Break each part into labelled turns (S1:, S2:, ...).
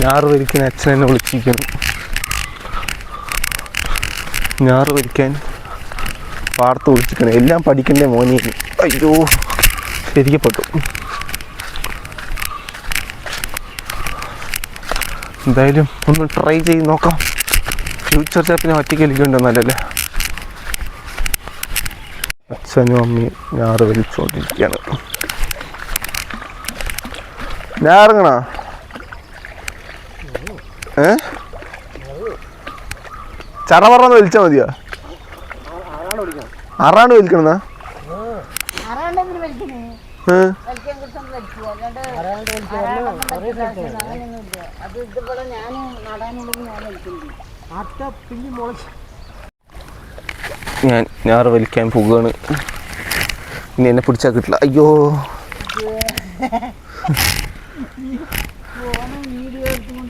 S1: ഞാറ് വലിക്കാൻ അച്ഛൻ എന്നെ വിളിച്ചിരിക്കുന്നു. ഞാറ് വലിക്കാൻ പാടത്ത് വിളിച്ചിരിക്കണം. എല്ലാം പഠിക്കണ്ടേ മോനെ. അയ്യോ ശരിക്കപ്പെട്ടു. എന്തായാലും ഒന്ന് ട്രൈ ചെയ്ത് നോക്കാം. ഫ്യൂച്ചർ സ്റ്റാപ്പിനെ ഒറ്റയ്ക്ക് വലിക്കണ്ടെന്നല്ലേ. അച്ഛനും അമ്മയും ഞാറ് വലിച്ചുകൊണ്ടിരിക്കുകയാണ്. ഞാറിങ്ങണോ? ചറവറന്ന് വലിച്ചാൽ മതിയോ? ആറാണ്ട് വലിക്കണെന്നാ? ഞാൻ ഞാറ് വലിക്കാൻ പോവുകയാണ്. ഇനി എന്നെ പിടിച്ചാൽ കിട്ടില്ല. അയ്യോ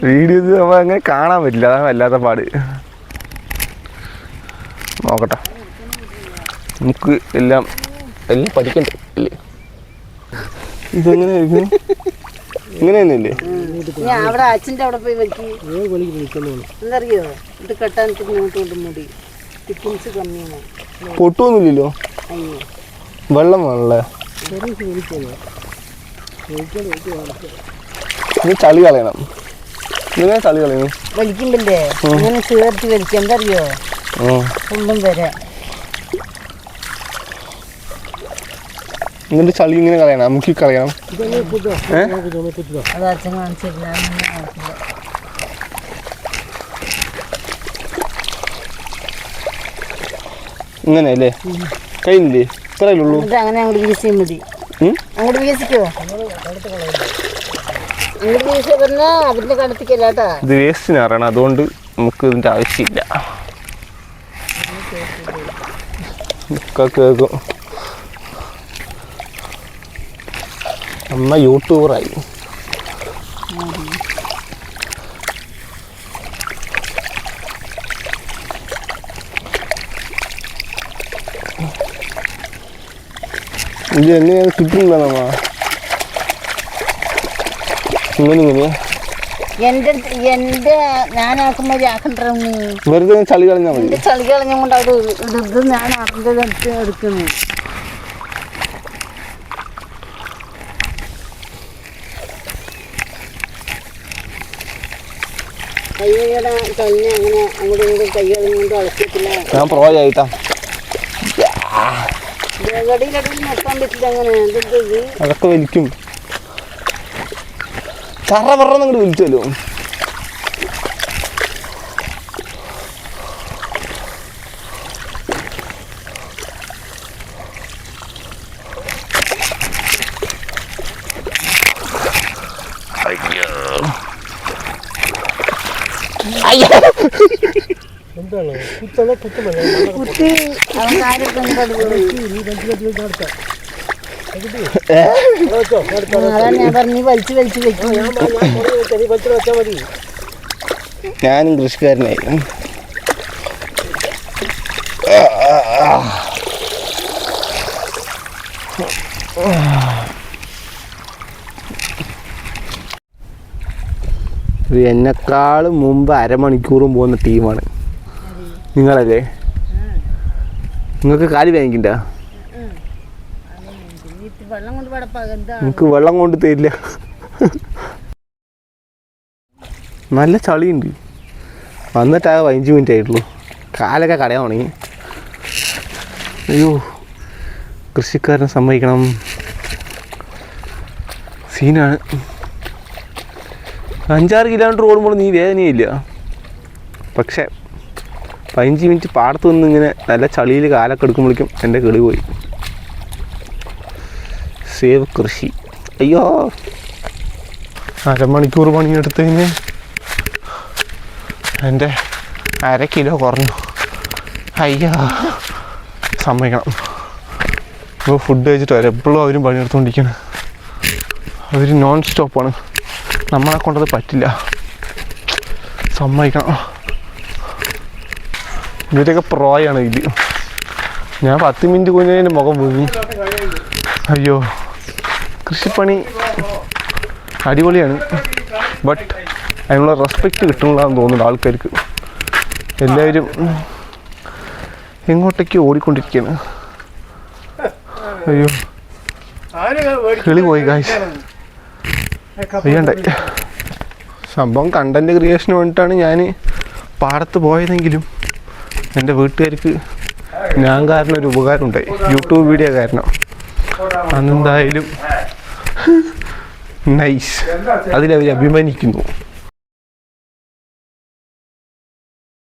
S1: വീഡിയോ നമ്മൾ അങ്ങനെ കാണാൻ പറ്റില്ല. അതാണ് വല്ലാത്ത പാട്. നോക്കട്ടെ, നമുക്ക് എല്ലാം പഠിക്കണ്ടേ അല്ലേ? ഇതെങ്ങനെ ഇങ്ങനെ തന്നെയല്ലേ?
S2: അവിടെ അച്ഛൻ്റെ അവിടെ പോയി എന്തറിയോ, ഇത് കെട്ടാൻ മുടി തിക്കിൻസ് കമ്മിയാണ്.
S1: പൊട്ടുമൊന്നുമില്ലല്ലോ. വെള്ളം വേണല്ലേ? ഇത് ചളി കളയണം. ഇങ്ങനെ ചളി കളയണം.
S2: വലിക്കുമ്പല്ലേ ഇങ്ങനെ ചേർത്ത് വലിക്കുക. എന്തറിയോ, ഫുള്ളും വരെ
S1: എന്നിട്ട് ചളി ഇങ്ങനെ കളയണം, നമുക്ക് കളയണം.
S2: അത് അച്ഛൻ കാണിച്ചില്ല.
S1: ഇങ്ങനെയല്ലേ? കഴിഞ്ഞില്ലേ? ഇത്രയല്ലുള്ളൂ.
S2: അങ്ങനെ അങ്ങോട്ട് വീശിയാൽ മതി. അങ്ങോട്ട് വീശിക്കോ. അങ്ങോട്ട് വീശിയ പറഞ്ഞാ അതിന്റെ കടത്തിക്കല്ലാട്ടാ.
S1: ഇത് വേസ്റ്റിന് അറിയണം, അതുകൊണ്ട് നമുക്ക് ഇതിന്റെ ആവശ്യമില്ല. കേൾക്കും. അമ്മ യൂട്യൂബറായി. ഇത് എങ്ങനെയാണ് കിട്ടുന്നില്ല നമ്മ ഇങ്ങനെ
S2: എന്റെ ഞാനാക്കുമ്പോ ആക്കണ്ടൊന്ന്
S1: വെറുതെ ചളി കളഞ്ഞാൽ മതി.
S2: ചളി കളഞ്ഞ കൊണ്ട് അവിടെ ഇത് ഞാൻ ആക്കുന്നത് എടുക്കുന്നു. കൈയുടെ കളഞ്ഞ അങ്ങനെ അങ്ങോട്ടും ഇങ്ങോട്ടും കൈ കളഞ്ഞുകൊണ്ട് അളക്കിയിട്ടില്ല.
S1: ഞാൻ പ്രോയായിട്ടാ.
S2: ഗടിയിലടിയിൽ നിർത്താൻ പറ്റില്ല. അങ്ങനെ
S1: അതൊക്കെ വലിക്കും. ചറ പറഞ്ഞ നിങ്ങൾ വിളിച്ചല്ലോ.
S3: എന്താണ് കുത്തണ
S2: കുത്തി അവൻ കാര്യമൊക്കെ ഞാൻ പറഞ്ഞു വലിച്ചു വലിച്ചു
S3: വെച്ചാൽ മതി.
S1: ഞാനും കൃഷിക്കാരനായി. എന്നെക്കാളും മുമ്പ് അരമണിക്കൂറും പോകുന്ന ടീമാണ് നിങ്ങളല്ലേ. നിങ്ങൾക്ക് കാലി വാങ്ങിക്കണ്ട. നിങ്ങൾക്ക് വെള്ളം കൊണ്ട് തരില്ല. നല്ല ചളിയുണ്ട്. വന്നിട്ടാകെ 15 മിനിറ്റ് ആയിട്ടുള്ളൂ. കാലൊക്കെ കടയാൻ തുടങ്ങി. അയ്യോ കൃഷിക്കാരനെ സമ്മതിക്കണം. സീനാണ്. 5-6 കിലോമീറ്റർ ഓടുമ്പോൾ നീ വേദനയില്ല. പക്ഷെ 15 മിനിറ്റ് പാടത്ത് നിന്ന് ഇങ്ങനെ നല്ല ചളിയിൽ കാലൊക്കെ എടുക്കുമ്പോഴേക്കും എൻ്റെ കിളി പോയി. സേവ് കൃഷി. അയ്യോ അരമണിക്കൂർ പണിയെടുത്തതിന് എൻ്റെ 1/2 കിലോ കുറഞ്ഞു. അയ്യോ സമ്മതിക്കണം. ഇപ്പോൾ ഫുഡ് കഴിച്ചിട്ട് വരാം. എപ്പോഴും അവരും പണിയെടുത്തുകൊണ്ടിരിക്കുകയാണ്. അവർ നോൺ സ്റ്റോപ്പാണ്. നമ്മളെ കൊണ്ടത് പറ്റില്ല. സമ്മതിക്കണം. ഇവരൊക്കെ പ്രോയാണ് ഇതിൽ. ഞാൻ 10 മിനിറ്റ് കഴിഞ്ഞതിൻ്റെ മുഖം വീങ്ങി. അയ്യോ കൃഷിപ്പണി അടിപൊളിയാണ്. ബട്ട് അതിനുള്ള റെസ്പെക്റ്റ് കിട്ടുന്നതാണെന്ന് തോന്നുന്നു ആൾക്കാർക്ക്. എല്ലാവരും എങ്ങോട്ടേക്ക് ഓടിക്കൊണ്ടിരിക്കുകയാണ്. അയ്യോ കിളി പോയി കാശ് അയ്യണ്ടായി. സംഭവം കണ്ടന്റ് ക്രിയേഷന് വേണ്ടിയിട്ടാണ് ഞാൻ പാടത്ത് പോയതെങ്കിലും എൻ്റെ വീട്ടുകാർക്ക് ഞാൻ കാരണം ഒരു ഉപകാരം ഉണ്ടായി. യൂട്യൂബ് വീഡിയോ കാരണം അതെന്തായാലും നൈസ്. അതിലവർ അഭിമാനിക്കുന്നു.